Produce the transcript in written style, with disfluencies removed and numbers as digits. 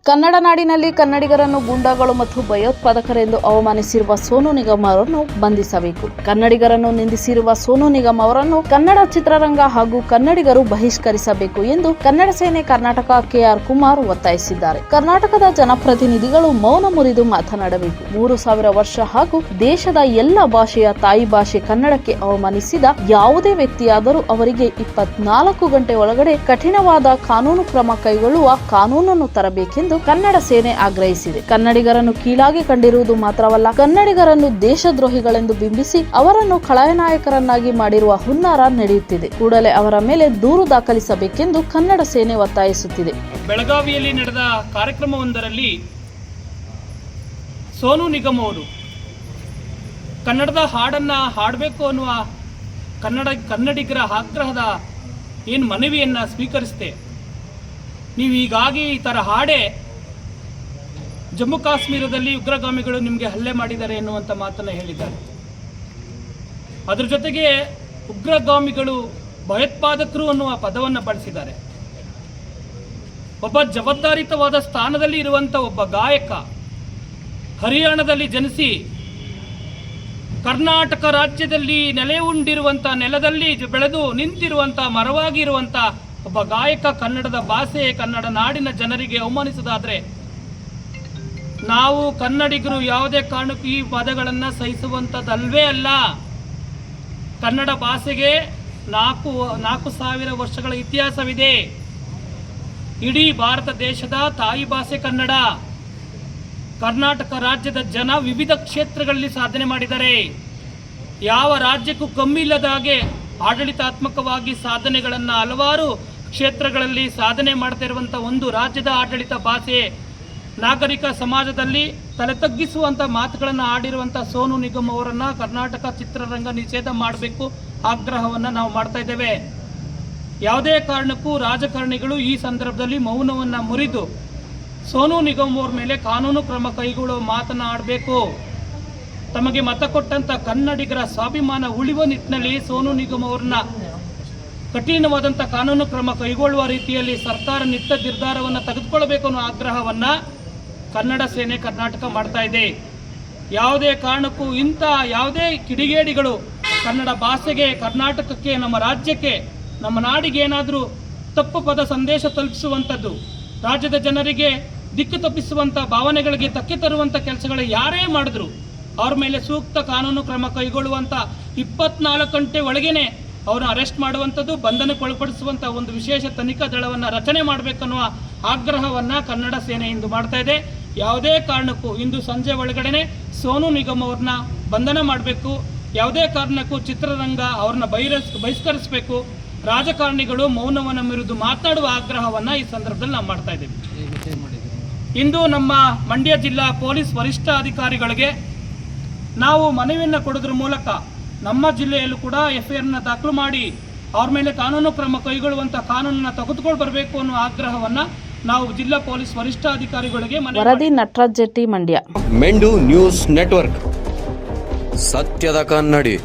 ಕನ್ನಡ ನಾಡಿನಲ್ಲಿ ಕನ್ನಡಿಗರನ್ನು ಗೂಂಡಾಗಳು ಮತ್ತು ಭಯೋತ್ಪಾದಕರೆಂದು ಅವಮಾನಿಸಿರುವ ಸೋನು ನಿಗಮ್ ಅವರನ್ನು ಬಂಧಿಸಬೇಕು. ಕನ್ನಡಿಗರನ್ನು ನಿಂದಿಸಿರುವ ಸೋನು ನಿಗಮ್ ಅವರನ್ನು ಕನ್ನಡ ಚಿತ್ರರಂಗ ಹಾಗೂ ಕನ್ನಡಿಗರು ಬಹಿಷ್ಕರಿಸಬೇಕು ಎಂದು ಕನ್ನಡ ಸೇನೆ ಕರ್ನಾಟಕ ಕೆಆರ್ ಕುಮಾರ್ ಒತ್ತಾಯಿಸಿದ್ದಾರೆ. ಕರ್ನಾಟಕದ ಜನಪ್ರತಿನಿಧಿಗಳು ಮೌನ ಮುರಿದು ಮಾತನಾಡಬೇಕು. 3000 ವರ್ಷ ಹಾಗೂ ದೇಶದ ಎಲ್ಲ ಭಾಷೆಯ ತಾಯಿ ಭಾಷೆ ಕನ್ನಡಕ್ಕೆ ಅವಮಾನಿಸಿದ ಯಾವುದೇ ವ್ಯಕ್ತಿಯಾದರೂ ಅವರಿಗೆ 24 ಗಂಟೆ ಒಳಗಡೆ ಕಠಿಣವಾದ ಕಾನೂನು ಕ್ರಮ ಕೈಗೊಳ್ಳುವ ಕಾನೂನನ್ನು ತರಬೇಕೆಂದು ಕನ್ನಡ ಸೇನೆ ಆಗ್ರಹಿಸಿದೆ. ಕನ್ನಡಿಗರನ್ನು ಕೀಳಾಗಿ ಕಂಡಿರುವುದು ಮಾತ್ರವಲ್ಲ, ಕನ್ನಡಿಗರನ್ನು ದೇಶದ್ರೋಹಿಗಳೆಂದು ಬಿಂಬಿಸಿ ಅವರನ್ನು ಖಳನಾಯಕರನ್ನಾಗಿ ಮಾಡಿರುವ ಹುನ್ನಾರ ನಡೆಯುತ್ತಿದೆ. ಕೂಡಲೇ ಅವರ ಮೇಲೆ ದೂರು ದಾಖಲಿಸಬೇಕೆಂದು ಕನ್ನಡ ಸೇನೆ ಒತ್ತಾಯಿಸುತ್ತಿದೆ. ಬೆಳಗಾವಿಯಲ್ಲಿ ನಡೆದ ಕಾರ್ಯಕ್ರಮವೊಂದರಲ್ಲಿ ಸೋನು ನಿಗಮ್ ಅವರು ಕನ್ನಡದ ಹಾಡನ್ನ ಹಾಡಬೇಕು ಅನ್ನುವ ಕನ್ನಡಿಗರ ಆಗ್ರಹದ ಏನು ಮನವಿಯನ್ನ ಸ್ವೀಕರಿಸಿದೆ. ನೀವು ಹೀಗಾಗಿ ಈ ಥರ ಹಾಡೇ ಜಮ್ಮು ಕಾಶ್ಮೀರದಲ್ಲಿ ಉಗ್ರಗಾಮಿಗಳು ನಿಮಗೆ ಹಲ್ಲೆ ಮಾಡಿದ್ದಾರೆ ಎನ್ನುವಂಥ ಮಾತನ್ನು ಹೇಳಿದ್ದಾರೆ. ಅದರ ಜೊತೆಗೆ ಉಗ್ರಗಾಮಿಗಳು ಭಯೋತ್ಪಾದಕರು ಅನ್ನುವ ಪದವನ್ನು ಬಳಸಿದ್ದಾರೆ. ಒಬ್ಬ ಜವಾಬ್ದಾರಿತವಾದ ಸ್ಥಾನದಲ್ಲಿ ಇರುವಂಥ ಒಬ್ಬ ಗಾಯಕ ಹರಿಯಾಣದಲ್ಲಿ ಜನಿಸಿ ಕರ್ನಾಟಕ ರಾಜ್ಯದಲ್ಲಿ ನೆಲೆ ಉಂಡಿರುವಂಥ ನೆಲದಲ್ಲಿ ಬೆಳೆದು ನಿಂತಿರುವಂಥ ಮರವಾಗಿ ಇರುವಂಥ ಒಬ್ಬ ಗಾಯಕ ಕನ್ನಡದ ಭಾಷೆ ಕನ್ನಡ ನಾಡಿನ ಜನರಿಗೆ ಅವಮಾನಿಸೋದಾದ್ರೆ ನಾವು ಕನ್ನಡಿಗರು ಯಾವುದೇ ಕಾರಣಕ್ಕೂ ಈ ಪದಗಳನ್ನು ಸಹಿಸುವಂಥದ್ದಲ್ವೇ ಅಲ್ಲ. ಕನ್ನಡ ಭಾಷೆಗೆ 4,000 ವರ್ಷಗಳ ಇತಿಹಾಸವಿದೆ. ಇಡೀ ಭಾರತ ದೇಶದ ತಾಯಿ ಭಾಷೆ ಕನ್ನಡ. ಕರ್ನಾಟಕ ರಾಜ್ಯದ ಜನ ವಿವಿಧ ಕ್ಷೇತ್ರಗಳಲ್ಲಿ ಸಾಧನೆ ಮಾಡಿದ್ದಾರೆ. ಯಾವ ರಾಜ್ಯಕ್ಕೂ ಕಮ್ಮಿ ಇಲ್ಲದ ಹಾಗೆ ಆಡಳಿತಾತ್ಮಕವಾಗಿ ಸಾಧನೆಗಳನ್ನು ಹಲವಾರು ಕ್ಷೇತ್ರಗಳಲ್ಲಿ ಸಾಧನೆ ಮಾಡ್ತಾ ಇರುವಂಥ ಒಂದು ರಾಜ್ಯದ ಆಡಳಿತ ಭಾಷೆ. ನಾಗರಿಕ ಸಮಾಜದಲ್ಲಿ ತಲೆ ತಗ್ಗಿಸುವಂಥ ಮಾತುಗಳನ್ನು ಆಡಿರುವಂಥ ಸೋನು ನಿಗಮ್ ಅವರನ್ನು ಕರ್ನಾಟಕ ಚಿತ್ರರಂಗ ನಿಷೇಧ ಮಾಡಬೇಕು ಆಗ್ರಹವನ್ನು ನಾವು ಮಾಡ್ತಾ ಇದ್ದೇವೆ. ಯಾವುದೇ ಕಾರಣಕ್ಕೂ ರಾಜಕಾರಣಿಗಳು ಈ ಸಂದರ್ಭದಲ್ಲಿ ಮೌನವನ್ನು ಮುರಿದು ಸೋನು ನಿಗಮ್ ಅವರ ಮೇಲೆ ಕಾನೂನು ಕ್ರಮ ಕೈಗೊಳ್ಳುವ ಮಾತನಾಡಬೇಕು. ತಮಗೆ ಮತ ಕೊಟ್ಟಂಥ ಕನ್ನಡಿಗರ ಸ್ವಾಭಿಮಾನ ಉಳಿಯುವ ನಿಟ್ಟಿನಲ್ಲಿ ಸೋನು ನಿಗಮ್ ಅವ್ರನ್ನ ಕಠಿಣವಾದಂಥ ಕಾನೂನು ಕ್ರಮ ಕೈಗೊಳ್ಳುವ ರೀತಿಯಲ್ಲಿ ಸರ್ಕಾರ ನಿತ್ಯ ನಿರ್ಧಾರವನ್ನು ತೆಗೆದುಕೊಳ್ಳಬೇಕು ಅನ್ನೋ ಆಗ್ರಹವನ್ನು ಕನ್ನಡ ಸೇನೆ ಕರ್ನಾಟಕ ಮಾಡ್ತಾ ಇದೆ. ಯಾವುದೇ ಕಾರಣಕ್ಕೂ ಇಂಥ ಯಾವುದೇ ಕಿಡಿಗೇಡಿಗಳು ಕನ್ನಡ ಭಾಷೆಗೆ, ಕರ್ನಾಟಕಕ್ಕೆ, ನಮ್ಮ ರಾಜ್ಯಕ್ಕೆ, ನಮ್ಮ ನಾಡಿಗೆ ಏನಾದರೂ ತಪ್ಪು ಪದ ಸಂದೇಶ ತಲುಪಿಸುವಂಥದ್ದು, ರಾಜ್ಯದ ಜನರಿಗೆ ದಿಕ್ಕು ತಪ್ಪಿಸುವಂಥ ಭಾವನೆಗಳಿಗೆ ಧಕ್ಕೆ ತರುವಂಥ ಕೆಲಸಗಳು ಯಾರೇ ಮಾಡಿದ್ರು ಅವ್ರ ಮೇಲೆ ಸೂಕ್ತ ಕಾನೂನು ಕ್ರಮ ಕೈಗೊಳ್ಳುವಂಥ 24 ಗಂಟೆ ಒಳಗೇನೆ ಅವ್ರನ್ನ ಅರೆಸ್ಟ್ ಮಾಡುವಂಥದ್ದು, ಬಂಧನಕ್ಕೊಳಪಡಿಸುವಂಥ ಒಂದು ವಿಶೇಷ ತನಿಖಾ ದಳವನ್ನು ರಚನೆ ಮಾಡಬೇಕನ್ನುವ ಆಗ್ರಹವನ್ನು ಕನ್ನಡ ಸೇನೆ ಇಂದು ಮಾಡ್ತಾ ಇದೆ. ಯಾವುದೇ ಕಾರಣಕ್ಕೂ ಇಂದು ಸಂಜೆ ಒಳಗಡೆ ಸೋನು ನಿಗಮ್ ಅವ್ರನ್ನ ಬಂಧನ ಮಾಡಬೇಕು. ಯಾವುದೇ ಕಾರಣಕ್ಕೂ ಚಿತ್ರರಂಗ ಅವ್ರನ್ನ ಬಹಿಷ್ಕರಿಸಬೇಕು. ರಾಜಕಾರಣಿಗಳು ಮೌನವನ್ನು ಮೆರೆದು ಮಾತನಾಡುವ ಆಗ್ರಹವನ್ನು ಈ ಸಂದರ್ಭದಲ್ಲಿ ನಾವು ಮಾಡ್ತಾ ಇದ್ದೀವಿ. ಇಂದು ನಮ್ಮ ಮಂಡ್ಯ ಜಿಲ್ಲಾ ಪೊಲೀಸ್ ವರಿಷ್ಠಾಧಿಕಾರಿಗಳಿಗೆ ನಾವು ಮನವಿಯನ್ನು ಕೊಡೋದ್ರ ಮೂಲಕ ನಮ್ಮ ಜಿಲ್ಲೆಯಲ್ಲೂ ಕೂಡ ಎಫ್ಐಆರ್ನ ದಾಖಲು ಮಾಡಿ ಅವ್ರ ಮೇಲೆ ಕಾನೂನು ಕ್ರಮ ಕೈಗೊಳ್ಳುವಂಥ ಕಾನೂನನ್ನು ತೆಗೆದುಕೊಂಡು ಬರಬೇಕು ಅನ್ನೋ ಆಗ್ರಹವನ್ನು ನಾವು ಜಿಲ್ಲಾ ಪೊಲೀಸ್ ವರಿಷ್ಠಾಧಿಕಾರಿಗಳಿಗೆ ವರದಿ ನಟರಾಜ್ ಜೆಟ್ಟಿ, ಮಂಡ್ಯ. ಮೆಂಡು ನ್ಯೂಸ್ ನೆಟ್ವರ್ಕ್, ಸತ್ಯದ ಕನ್ನಡಿ.